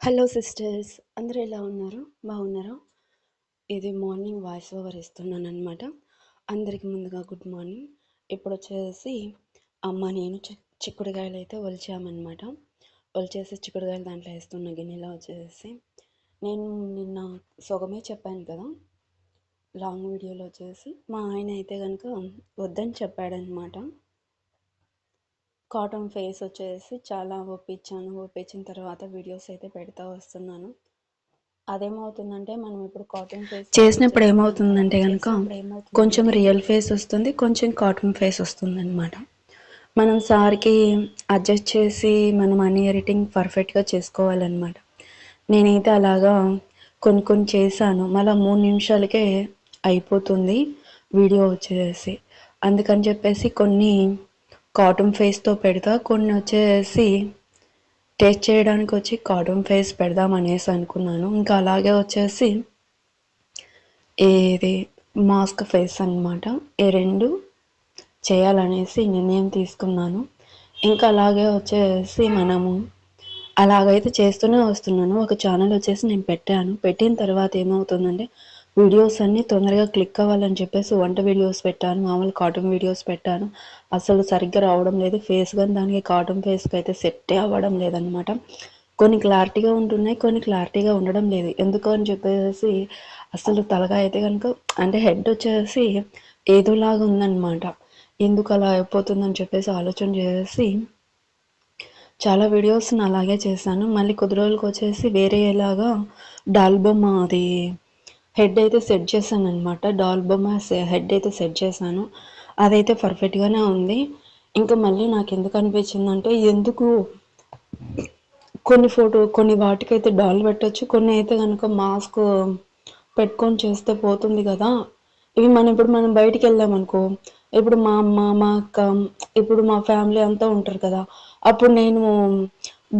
Hello sisters, అందరూ ఎలా ఉన్నారు? బాగున్నారా? ఇది మార్నింగ్ వాయిస్ ఓవర్ ఇస్తున్నాను అనమాట. అందరికి ముందుగా గుడ్ మార్నింగ్. ఇప్పుడు వచ్చేసి నేను చిక్కుడుకాయలు అయితే ఒలిచామన్నమాట. ఒలిచేసి చిక్కుడుకాయలు దాంట్లో వేస్తున్న గిన్నెలో వచ్చేసి నేను నిన్న సగమే చెప్పాను కదా, లాంగ్ వీడియోలో వచ్చేసి మా ఆయన అయితే కనుక వద్దని చెప్పాడనమాట. కాటన్ ఫేస్ వచ్చేసి చాలా ఒప్పించిన తర్వాత వీడియోస్ అయితే పెడతా వస్తున్నాను. అదేమవుతుందంటే మనం ఇప్పుడు కాటన్ ఫేస్ చేసినప్పుడు ఏమవుతుందంటే కనుక కొంచెం రియల్ ఫేస్ వస్తుంది, కొంచెం కాటన్ ఫేస్ వస్తుంది అనమాట. మనం సార్కి అడ్జస్ట్ చేసి మనం అన్ని ఎడిటింగ్ పర్ఫెక్ట్గా చేసుకోవాలన్నమాట. నేనైతే అలాగా కొన్ని చేశాను, మళ్ళీ 3 నిమిషాలకే అయిపోతుంది వీడియో వచ్చేసి. అందుకని చెప్పేసి కొన్ని కాటన్ ఫేస్తో పెడతా, కొన్ని వచ్చేసి టేస్ట్ చేయడానికి వచ్చి కాటన్ ఫేస్ పెడదాం అనేసి అనుకున్నాను. ఇంకా అలాగే వచ్చేసి ఇది మాస్క్ ఫేస్ అనమాట, ఈ 2 చేయాలనేసి నిర్ణయం తీసుకున్నాను. ఇంకా అలాగే వచ్చేసి మనము అలాగైతే చేస్తూనే వస్తున్నాను. ఒక ఛానల్ వచ్చేసి నేను పెట్టిన తర్వాత ఏమవుతుందంటే వీడియోస్ అన్నీ తొందరగా క్లిక్ అవ్వాలని చెప్పేసి వంట వీడియోస్ పెట్టాను, మామూలు కాటన్ వీడియోస్ పెట్టాను. అసలు సరిగ్గా రావడం లేదు. ఫేస్ కానీ దానికి కాటన్ ఫేస్కి అయితే సెట్టే అవ్వడం లేదనమాట. కొన్ని క్లారిటీగా ఉంటున్నాయి, కొన్ని క్లారిటీగా ఉండడం లేదు. ఎందుకు అని చెప్పేసి అసలు తలగా అయితే కనుక అంటే హెడ్ వచ్చేసి ఏదోలాగా ఉందన్నమాట. ఎందుకు అలా అయిపోతుందని చెప్పేసి ఆలోచన చేసి చాలా వీడియోస్ని అలాగే చేశాను. మళ్ళీ కొద్ది రోజులకు వచ్చేసి వేరేలాగా డాల్ బొమ్మ అది హెడ్ అయితే సెట్ చేశాను అనమాట. డాల్ బొమ్మ హెడ్ అయితే సెట్ చేశాను. అదైతే పర్ఫెక్ట్గానే ఉంది. ఇంకా మళ్ళీ నాకు ఎందుకు అనిపించిందంటే, ఎందుకు కొన్ని వాటికైతే డాల్ పెట్టచ్చు, కొన్ని అయితే కనుక మాస్క్ పెట్టుకొని చేస్తే పోతుంది కదా. ఇవి మనం బయటికి వెళ్ళామనుకో, ఇప్పుడు మా అమ్మ, మా అక్క, ఇప్పుడు మా ఫ్యామిలీ అంతా ఉంటారు కదా. అప్పుడు నేను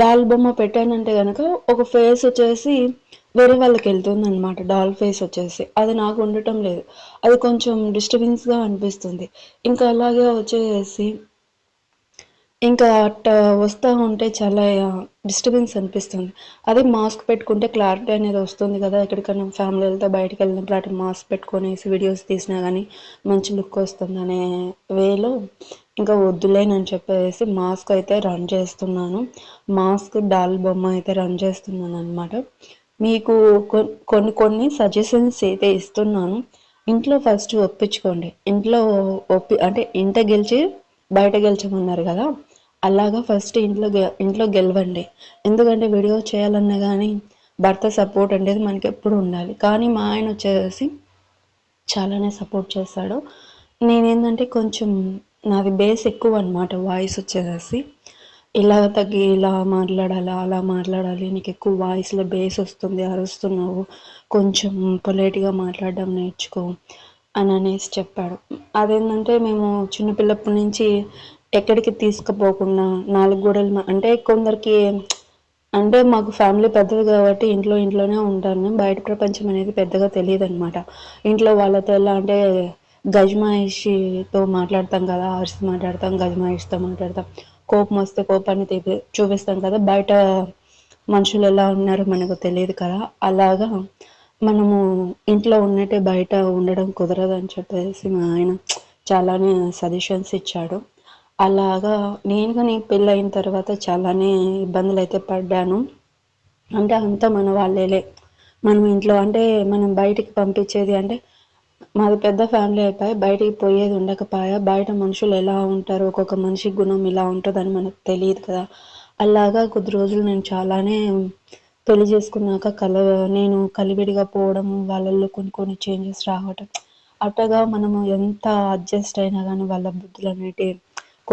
డాల్ బొమ్మ పెట్టానంటే కనుక ఒక ఫేస్ వచ్చేసి వేరే వాళ్ళకి వెళ్తుంది అనమాట. డాల్ ఫేస్ వచ్చేసి అది నాకు ఉండటం లేదు. అది కొంచెం డిస్టర్బెన్స్గా అనిపిస్తుంది. ఇంకా అలాగే వచ్చేసి ఇంకా అట్ట వస్తూ ఉంటే చాలా డిస్టర్బెన్స్ అనిపిస్తుంది. అదే మాస్క్ పెట్టుకుంటే క్లారిటీ అనేది వస్తుంది కదా. ఎక్కడికైనా ఫ్యామిలీలతో బయటకు వెళ్ళినప్పుడు అటు మాస్క్ పెట్టుకొనేసి వీడియోస్ తీసినా కానీ మంచి లుక్ వస్తుంది అనే వేలో ఇంకా వద్దులేనని చెప్పేసి మాస్క్ అయితే రన్ చేస్తున్నాను. మాస్క్ డాల్ బొమ్మ అయితే రన్ చేస్తున్నాను అనమాట. మీకు కొన్ని సజెషన్స్ అయితే ఇస్తున్నాను. ఇంట్లో ఫస్ట్ ఒప్పించుకోండి. అంటే ఇంట గెలిచి బయట గెలిచమన్నారు కదా, అలాగా ఫస్ట్ ఇంట్లో గెలవండి. ఎందుకంటే వీడియో చేయాలన్నా కానీ భర్త సపోర్ట్ అనేది మనకి ఎప్పుడు ఉండాలి. కానీ మా ఆయన వచ్చేసి చాలానే సపోర్ట్ చేస్తాడు. నేనేంటంటే కొంచెం నాది బేస్ ఎక్కువ అనమాట. వాయిస్ వచ్చేసి ఇలా తగ్గి ఇలా మాట్లాడాలా, అలా మాట్లాడాలి, నీకు ఎక్కువ వాయిస్లో బేస్ వస్తుంది, అరుస్తున్నావు, కొంచెం పొలైట్గా మాట్లాడడం నేర్చుకో అని అనేసి చెప్పాడు. అదేంటంటే మేము చిన్నపిల్లప్పటి నుంచి ఎక్కడికి తీసుకుపోకుండా 4 గోడలు అంటే కొందరికి అంటే మాకు ఫ్యామిలీ పెద్దది కాబట్టి ఇంట్లోనే ఉంటాను. బయట ప్రపంచం అనేది పెద్దగా తెలియదు అనమాట. ఇంట్లో వాళ్ళతో ఎలా అంటే గజమాయిషితో మాట్లాడతాం కదా, అరిసి మాట్లాడతాం, గజమాయిషితో మాట్లాడతాం, కోపం వస్తే కోపాన్ని చూపిస్తాం కదా. బయట మనుషులు ఎలా ఉన్నారో మనకు తెలియదు కదా. అలాగా మనము ఇంట్లో ఉన్నట్టే బయట ఉండడం కుదరదని చెప్పేసి మా ఆయన చాలానే సజెషన్స్ ఇచ్చాడు. అలాగా నేను కానీ పెళ్ళయిన తర్వాత చాలానే ఇబ్బందులు అయితే పడ్డాను. అంటే అంతా మన వాళ్ళేలే. మనం ఇంట్లో అంటే మనం బయటికి పంపించేది అంటే మాది పెద్ద ఫ్యామిలీ అయిపోయి బయటికి పోయేది ఉండకపోయా. బయట మనుషులు ఎలా ఉంటారు, ఒక్కొక్క మనిషి గుణం ఇలా ఉంటుందని మనకు తెలియదు కదా. అలాగా కొద్ది రోజులు నేను చాలానే పెళ్లి చేసుకున్నాక నేను కలివిడిగా పోవడం, వాళ్ళల్లో కొన్ని చేంజెస్ రావటం, అట్టగా మనము ఎంత అడ్జస్ట్ అయినా కానీ వాళ్ళ బుద్ధులు అనేటివి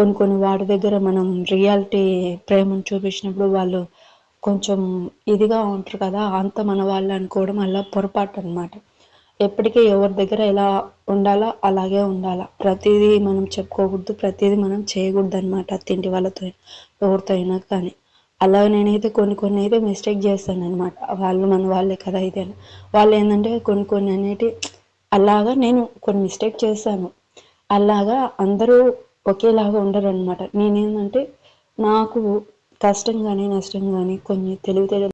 కొన్ని వాటి దగ్గర మనం రియాలిటీ ప్రేమను చూపించినప్పుడు వాళ్ళు కొంచెం ఇదిగా ఉంటారు కదా. అంత మన వాళ్ళు అనుకోవడం అలా పొరపాటు అనమాట. ఎప్పటికీ ఎవరి దగ్గర ఎలా ఉండాలో అలాగే ఉండాలా. ప్రతిదీ మనం చెప్పుకోకూడదు, ప్రతిదీ మనం చేయకూడదు అనమాట. తింటి వాళ్ళతో ఎవరితో అయినా కానీ అలా నేనైతే కొన్ని అయితే మిస్టేక్ చేస్తాను అనమాట. వాళ్ళు మన వాళ్ళే కదా ఇది అని. వాళ్ళు ఏంటంటే కొన్ని అనేటి అలాగా నేను కొన్ని మిస్టేక్ చేశాను. అలాగా అందరూ ఒకేలాగా ఉండరు అనమాట. నేనేంటంటే నాకు కష్టం కానీ నష్టం కానీ కొన్ని తెలివితేటలు